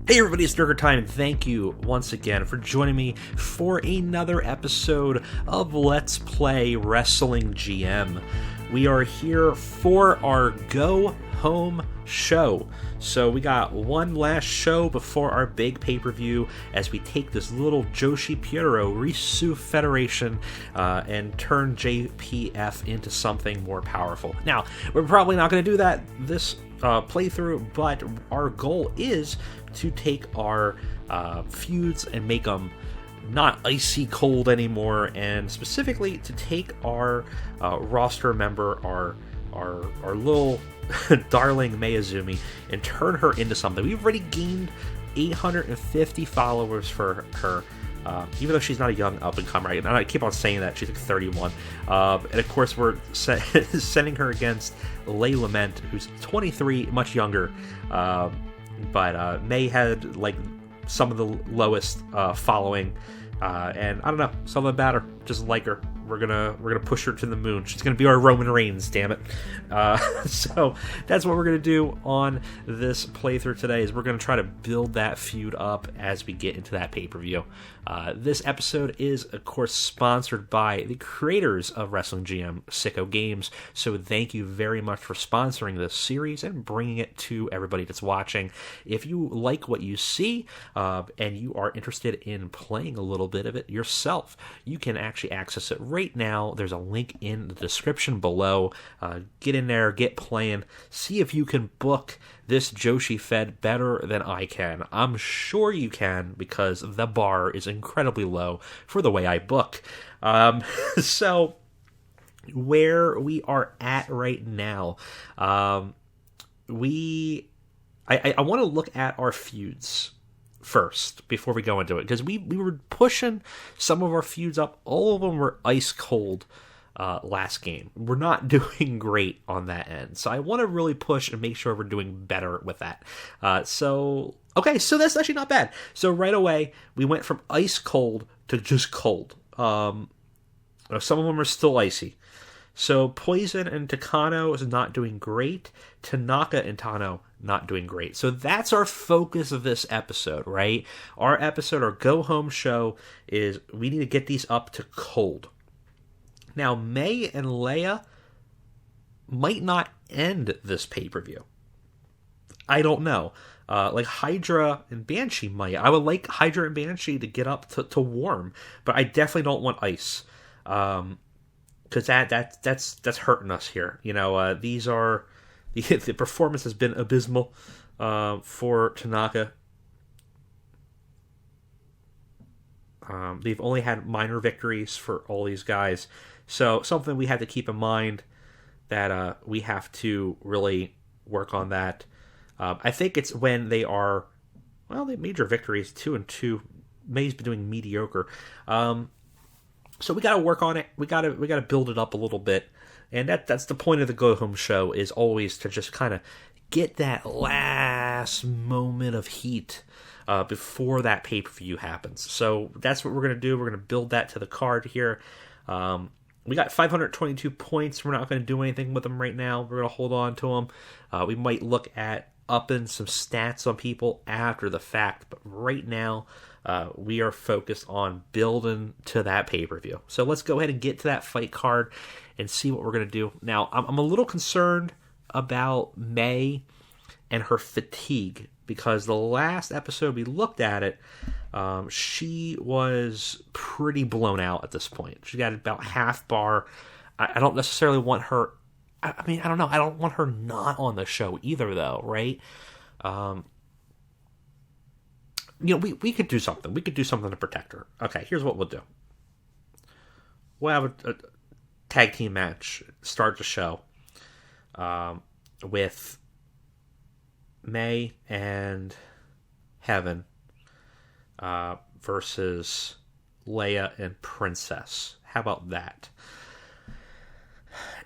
Hey everybody, it's Durger time, and thank you once again for joining me for another episode of Let's Play Wrestling GM. We are here for our Go Home show. So we got one last show before our big pay-per-view as we take this little Joshi Pyoro Risu Federation and turn JPF into something more powerful. Now, we're probably not going to do that this playthrough, but our goal is to take our feuds and make them not icy cold anymore, and specifically to take our roster member, our little darling Mayuzumi, and turn her into something. We've already gained 850 followers for her, even though she's not a young up-and-comer. And I keep on saying that. She's like 31. And of course, we're sending her against Lay Lament, who's 23, much younger. But May had like some of the lowest following, and I don't know, something about her, just like her. We're gonna push her to the moon. She's gonna be our Roman Reigns, damn it. So that's what we're gonna do on this playthrough today. Is we're gonna try to build that feud up as we get into that pay-per-view. This episode is, of course, sponsored by the creators of Wrestling GM, Sicko Games. So thank you very much for sponsoring this series and bringing it to everybody that's watching. If you like what you see and you are interested in playing a little bit of it yourself, you can actually access it right now. There's a link in the description below. Get in there, get playing, see if you can book this Joshi Fed better than I can. I'm sure you can, because the bar is incredibly low for the way I book. So where we are at right now, I want to look at our feuds first before we go into it, because we were pushing some of our feuds up. All of them were ice cold last game. We're not doing great on that end, so I want to really push and make sure we're doing better with that. So that's actually not bad. So right away we went from ice cold to just cold. Some of them are still icy. So Poison and Takano is not doing great. Tanaka and Tano not doing great. So that's our focus of this episode, right? Our go home show is we need to get these up to cold. Now, May and Leia might not end this pay-per-view. I don't know. Like Hydra and Banshee might. I would like Hydra and Banshee to get up to warm, but I definitely don't want ice. Because that's hurting us here. You know, these are the performance has been abysmal for Tanaka. They've only had minor victories for all these guys, so something we have to keep in mind that we have to really work on that. I think it's when they are, well, they major victories 2-2. May's been doing mediocre. So we got to work on it. We got to build it up a little bit, and that's the point of the Go Home show, is always to just kind of get that last moment of heat before that pay-per-view happens. So that's what we're gonna do. We're gonna build that to the card here. We got 522 points. We're not going to do anything with them right now. We're going to hold on to them. We might look at upping some stats on people after the fact, but right now we are focused on building to that pay-per-view. So let's go ahead and get to that fight card and see what we're going to do. Now, I'm a little concerned about May and her fatigue, because the last episode we looked at it, she was pretty blown out at this point. She got about half bar. I don't necessarily want her... I mean, I don't know. I don't want her not on the show either, though, right? We could do something. We could do something to protect her. Okay, here's what we'll do. We'll have a tag team match, start the show, with May and Heaven versus Leia and Princess. How about that?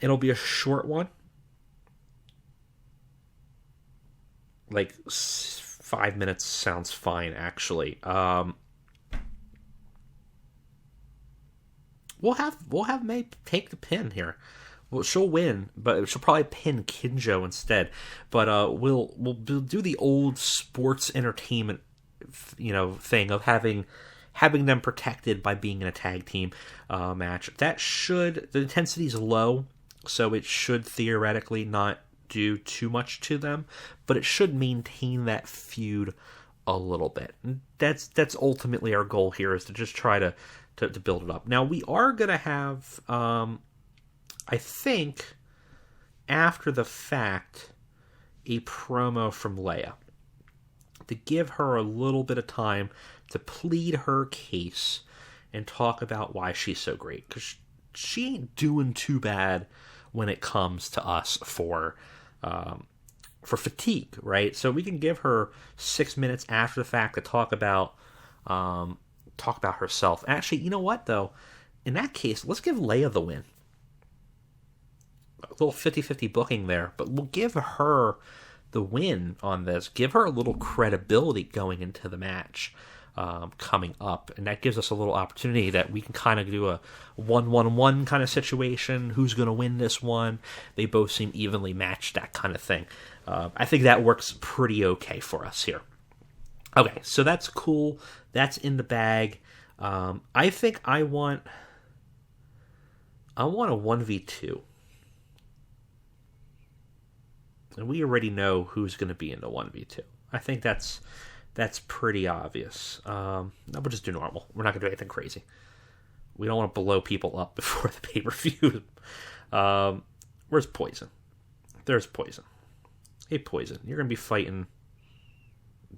It'll be a short one. Like 5 minutes sounds fine, actually. We'll have May take the pin here. Well, she'll win, but she'll probably pin Kinjo instead. But we'll do the old sports entertainment thing of having them protected by being in a tag team match. The intensity is low, so it should theoretically not do too much to them, but it should maintain that feud a little bit. That's ultimately our goal here, is to just try to build it up. Now, we are going to have, I think, after the fact, a promo from Leia to give her a little bit of time to plead her case and talk about why she's so great, because she ain't doing too bad when it comes to us for fatigue, right? So we can give her 6 minutes after the fact to talk about herself. Actually, you know what, though? In that case, let's give Leia the win. A little 50-50 booking there, but we'll give her the win on this. Give her a little credibility going into the match coming up, and that gives us a little opportunity that we can kind of do a 1-1-1 kind of situation. Who's going to win this one? They both seem evenly matched, that kind of thing. I think that works pretty okay for us here. Okay, so that's cool. That's in the bag. I think I want a 1v2. And we already know who's going to be in the 1v2. I think that's pretty obvious. No, we'll just do normal. We're not going to do anything crazy. We don't want to blow people up before the pay-per-view. Where's Poison? There's Poison. Hey, Poison. You're going to be fighting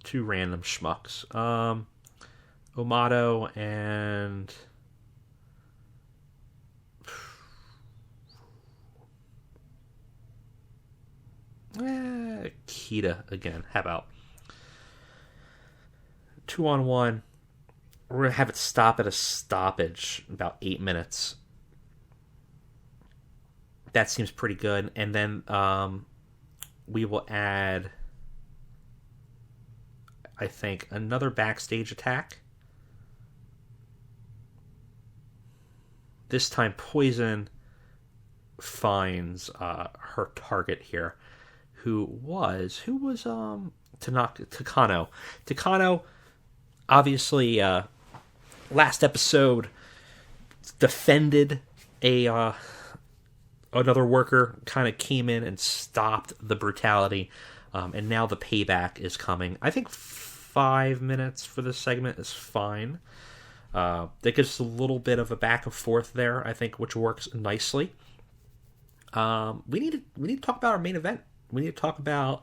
two random schmucks. Amato and... Kita again. How about 2-on-1? We're going to have it stop at a stoppage, about 8 minutes. That seems pretty good. And then we will add, I think, another backstage attack. This time, Poison finds her target here, who was Takano. Takano, obviously, last episode defended another worker, kind of came in and stopped the brutality, and now the payback is coming. I think 5 minutes for this segment is fine. That gives us a little bit of a back and forth there, I think, which works nicely. We need to talk about our main event. We need to talk about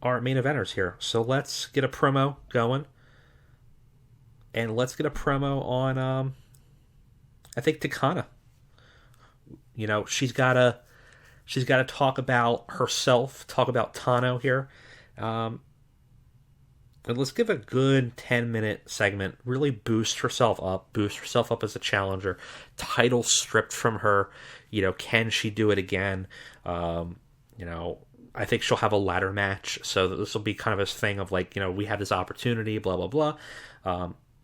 our main eventers here. So let's get a promo going. And let's get a promo on, I think, Takana. You know, she's got to talk about herself, talk about Tano here. And let's give a good 10-minute segment. Really boost herself up as a challenger. Title stripped from her. You know, can she do it again? You know, I think she'll have a ladder match. So this will be kind of this thing of like, you know, we have this opportunity, blah, blah, blah.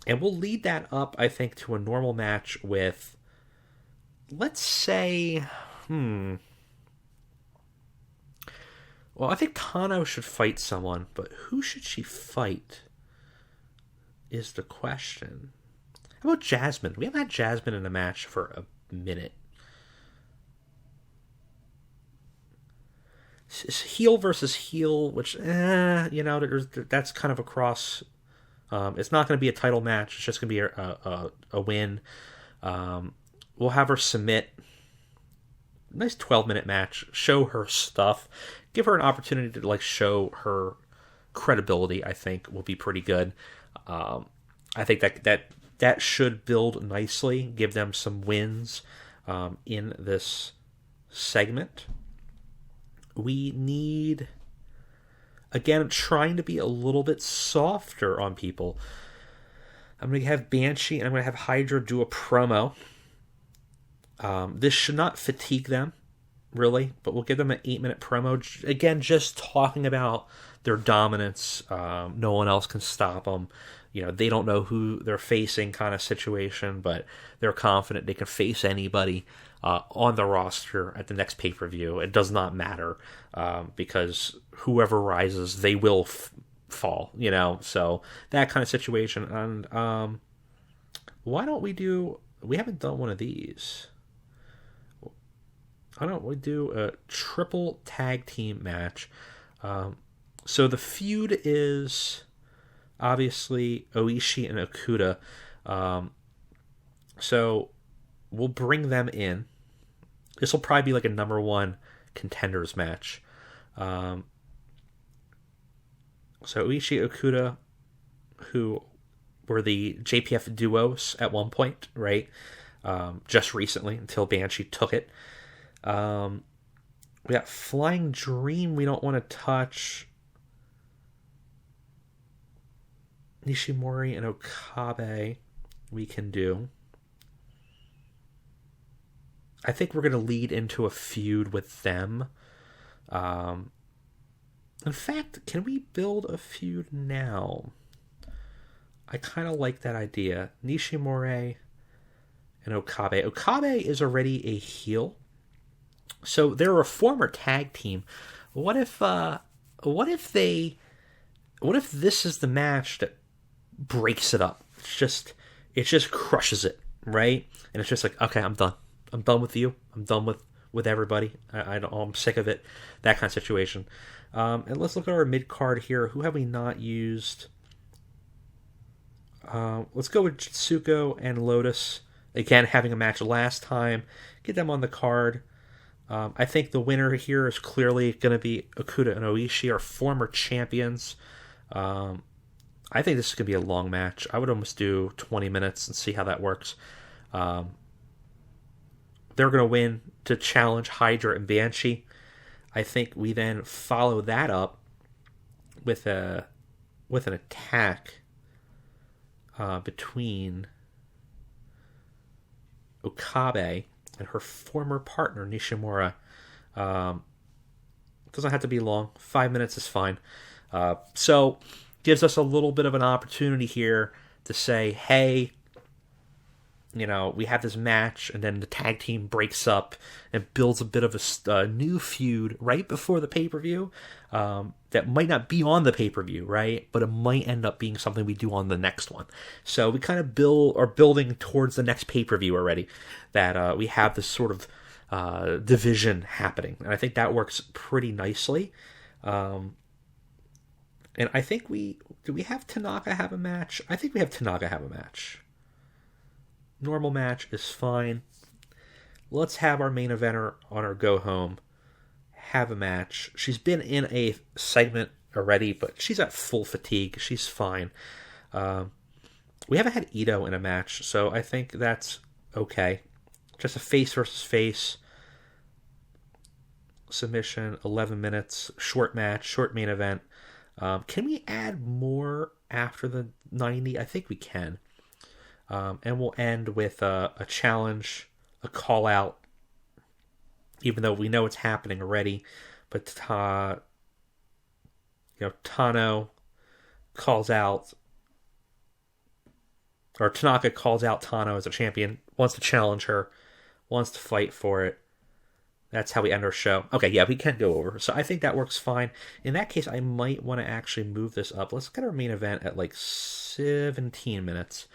And we'll lead that up, I think, to a normal match with, let's say, well, I think Tano should fight someone, but who should she fight is the question. How about Jasmine? We haven't had Jasmine in a match for a minute. It's heel versus heel, which, you know, that's kind of a cross. It's not going to be a title match. It's just going to be a win. We'll have her submit. Nice 12-minute match. Show her stuff. Give her an opportunity to like show her credibility. I think will be pretty good. I think that should build nicely. Give them some wins in this segment. We need, again, trying to be a little bit softer on people. I'm going to have Banshee and I'm going to have Hydra do a promo. This should not fatigue them, really, but we'll give them an 8-minute promo. Again, just talking about their dominance. No one else can stop them. You know, they don't know who they're facing kind of situation, but they're confident they can face anybody on the roster at the next pay-per-view. It does not matter because whoever rises, they will fall, so that kind of situation. And why don't we haven't done one of these. Why don't we do a triple tag team match? So the feud is obviously Oishi and Okuda. So we'll bring them in. This will probably be like a number one contenders match. So Oishi, Okuda, who were the JPF duos at one point, right? Just recently, until Banshee took it. We got Flying Dream we don't want to touch. Nishimori and Okabe we can do. I think we're going to lead into a feud with them. In fact, can we build a feud now? I kind of like that idea. Nishimori and Okabe. Okabe is already a heel. So they're a former tag team. What if this is the match that breaks it up? It just crushes it, right? And it's just like, okay, I'm done. I'm done with you. I'm done with everybody. I'm sick of it. That kind of situation. And let's look at our mid card here. Who have we not used? Let's go with Jitsuko and Lotus. Again, having a match last time. Get them on the card. I think the winner here is clearly going to be Okuda and Oishi, our former champions. I think this is going to be a long match. I would almost do 20 minutes and see how that works. They're going to win to challenge Hydra and Banshee. I think we then follow that up with an attack between Okabe and her former partner, Nishimura. Doesn't have to be long. 5 minutes is fine. So, gives us a little bit of an opportunity here to say, hey, we have this match, and then the tag team breaks up and builds a bit of a new feud right before the pay-per-view that might not be on the pay-per-view, right? But it might end up being something we do on the next one. So we kind of are building towards the next pay-per-view already, that we have this sort of division happening. And I think that works pretty nicely. And I think do we have Tanaka have a match? I think we have Tanaka have a match. Normal match is fine. Let's have our main eventer on our go home have a match. She's been in a segment already, but she's at full fatigue. She's fine. We haven't had Ito in a match, so I think that's okay. Just a face versus face submission, 11 minutes, short match, short main event. Can we add more after the 90? I think we can. And we'll end with a challenge, a call out, even though we know it's happening already. But Tano calls out, or Tanaka calls out Tano as a champion, wants to challenge her, wants to fight for it. That's how we end our show. Okay, yeah, we can go over. So I think that works fine. In that case, I might want to actually move this up. Let's get our main event at like 17 minutes.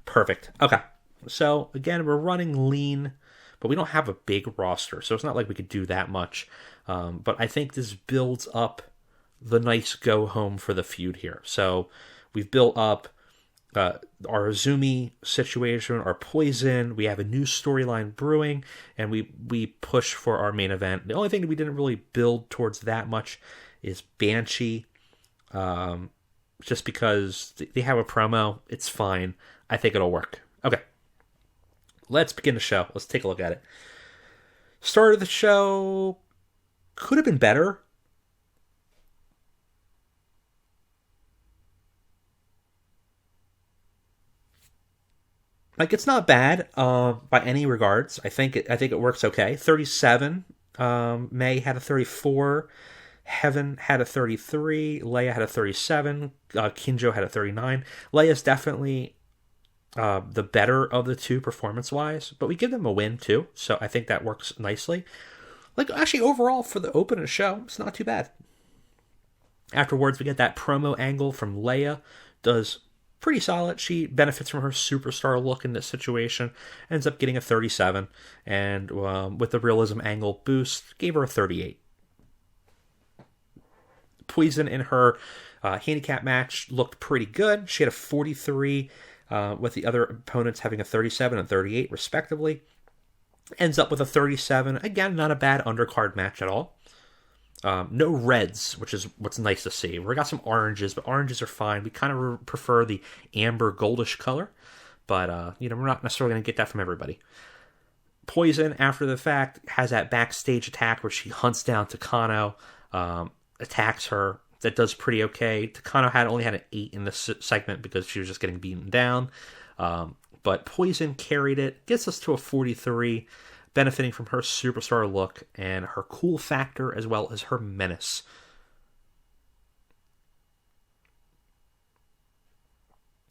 Perfect. Okay. So, again, we're running lean, but we don't have a big roster, so it's not like we could do that much. But I think this builds up the nice go-home for the feud here. So, we've built up our Azumi situation, our Poison, we have a new storyline brewing, and we push for our main event. The only thing that we didn't really build towards that much is Banshee, just because they have a promo. It's fine. I think it'll work. Okay. Let's begin the show. Let's take a look at it. Start of the show could have been better. Like, it's not bad by any regards. I think it works okay. 37. May had a 34. Heaven had a 33. Leia had a 37. Kinjo had a 39. Leia's definitely the better of the two performance-wise, but we give them a win too, so I think that works nicely. Like, actually, overall, for the opening show, it's not too bad. Afterwards, we get that promo angle from Leia. Does pretty solid. She benefits from her superstar look in this situation. Ends up getting a 37. And with the realism angle boost, gave her a 38. Poison in her handicap match looked pretty good. She had a 43, with the other opponents having a 37 and 38, respectively. Ends up with a 37. Again, not a bad undercard match at all. No reds, which is what's nice to see. We got some oranges, but oranges are fine. We kind of prefer the amber goldish color, but we're not necessarily going to get that from everybody. Poison, after the fact, has that backstage attack where she hunts down Takano, attacks her. That does pretty okay. Takano only had an 8 in this segment because she was just getting beaten down. But Poison carried it, gets us to a 43, benefiting from her superstar look and her cool factor as well as her menace.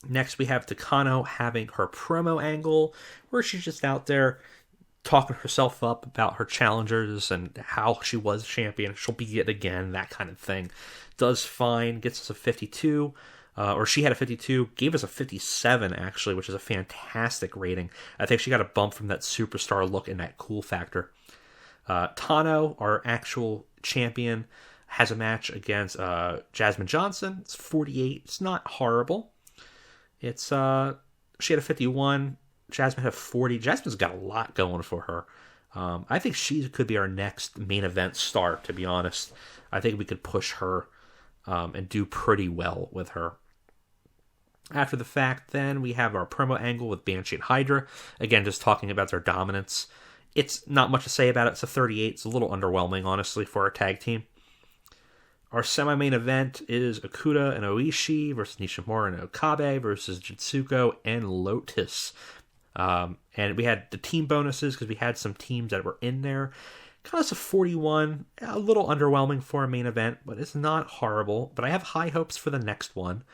Next, we have Takano having her promo angle, where she's just out there talking herself up about her challengers and how she was champion. She'll be it again, that kind of thing. Does fine, gets us a 52. Or she had a 52, gave us a 57, actually, which is a fantastic rating. I think she got a bump from that superstar look and that cool factor. Tano, our actual champion, has a match against Jasmine Johnson. It's 48. It's not horrible. It's she had a 51. Jasmine had a 40. Jasmine's got a lot going for her. I think she could be our next main event star, to be honest. I think we could push her and do pretty well with her. After the fact, then, we have our promo angle with Banshee and Hydra. Again, just talking about their dominance. It's not much to say about it. It's a 38. It's a little underwhelming, honestly, for our tag team. Our semi-main event is Okuda and Oishi versus Nishimura and Okabe versus Jitsuko and Lotus. And we had the team bonuses because we had some teams that were in there. Got us a 41. A little underwhelming for a main event, but it's not horrible. But I have high hopes for the next one.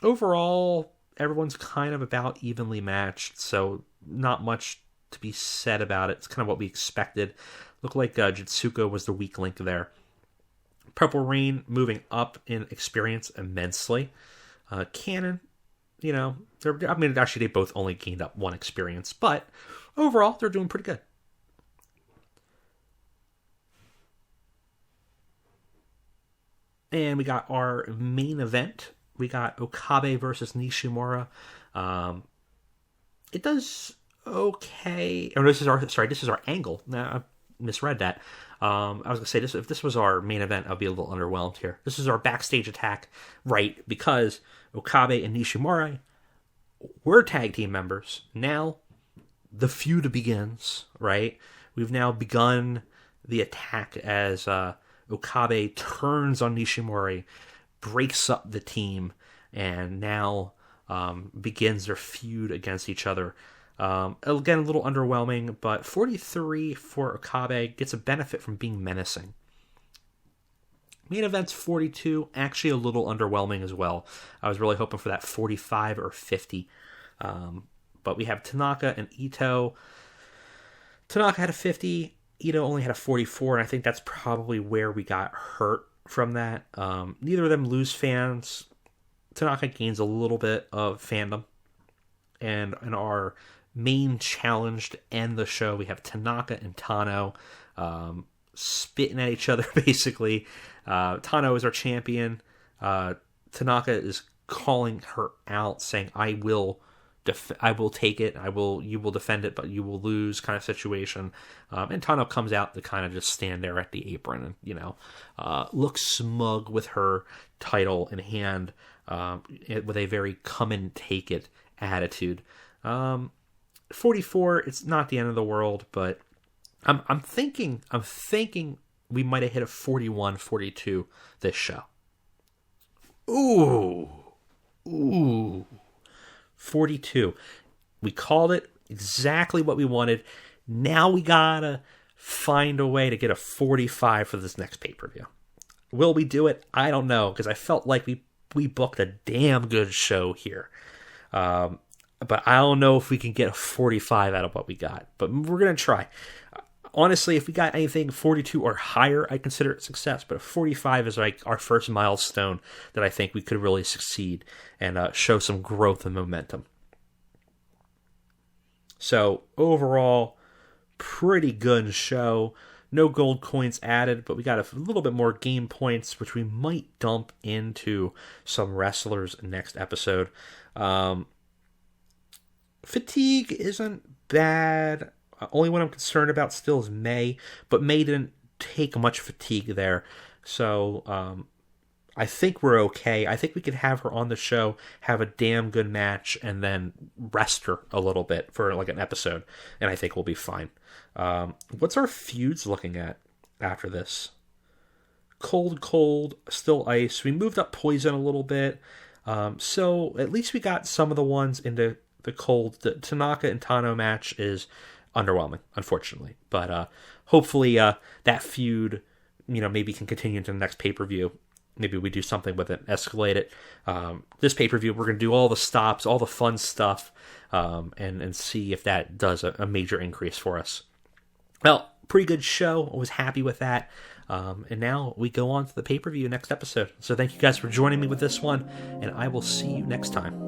Overall, everyone's kind of about evenly matched, so not much to be said about it. It's kind of what we expected. Looked like Jitsuko was the weak link there. Purple Rain moving up in experience immensely. Cannon, actually they both only gained up 1 experience, but overall they're doing pretty good. And we got our main event. We got Okabe versus Nishimura. It does okay. Oh, this is our angle. I misread that. I was going to say, if this was our main event, I'd be a little underwhelmed here. This is our backstage attack, right? Because Okabe and Nishimura were tag team members. Now, the feud begins, right? We've now begun the attack as Okabe turns on Nishimura, breaks up the team, and now begins their feud against each other. Again, a little underwhelming, but 43 for Okabe gets a benefit from being menacing. Main event's 42, actually a little underwhelming as well. I was really hoping for that 45 or 50. But we have Tanaka and Ito. Tanaka had a 50, Ito only had a 44, and I think that's probably where we got hurt from that. Neither of them lose fans. Tanaka gains a little bit of fandom. And in our main challenge to end the show, we have Tanaka and Tano spitting at each other, basically. Tano is our champion. Tanaka is calling her out, saying, I will take it. You will defend it, but you will lose, kind of situation. And Tano comes out to kind of just stand there at the apron and, look smug with her title in hand, with a very come and take it attitude. 44, it's not the end of the world, but I'm thinking we might have hit a 41, 42 this show. Ooh. 42. We called it exactly what we wanted. Now we gotta find a way to get a 45 for this next pay-per-view. Will we do it? I don't know, because I felt like we booked a damn good show here. But I don't know if we can get a 45 out of what we got. But we're going to try. Honestly, if we got anything 42 or higher, I consider it success. But 45 is like our first milestone that I think we could really succeed and show some growth and momentum. So overall, pretty good show. No gold coins added, but we got a little bit more game points, which we might dump into some wrestlers next episode. Fatigue isn't bad. Only one I'm concerned about still is May, but May didn't take much fatigue there. So I think we're okay. I think we could have her on the show, have a damn good match, and then rest her a little bit for like an episode, and I think we'll be fine. What's our feuds looking at after this? Cold, still ice. We moved up poison a little bit, so at least we got some of the ones into the cold. The Tanaka and Tano match is underwhelming, unfortunately, but hopefully that feud, maybe can continue into the next pay-per-view. Maybe we do something with it, escalate it. This pay-per-view, we're going to do all the stops, all the fun stuff, and see if that does a major increase for us. Well, pretty good show. I was happy with that. And now we go on to the pay-per-view next episode. So thank you guys for joining me with this one, and I will see you next time.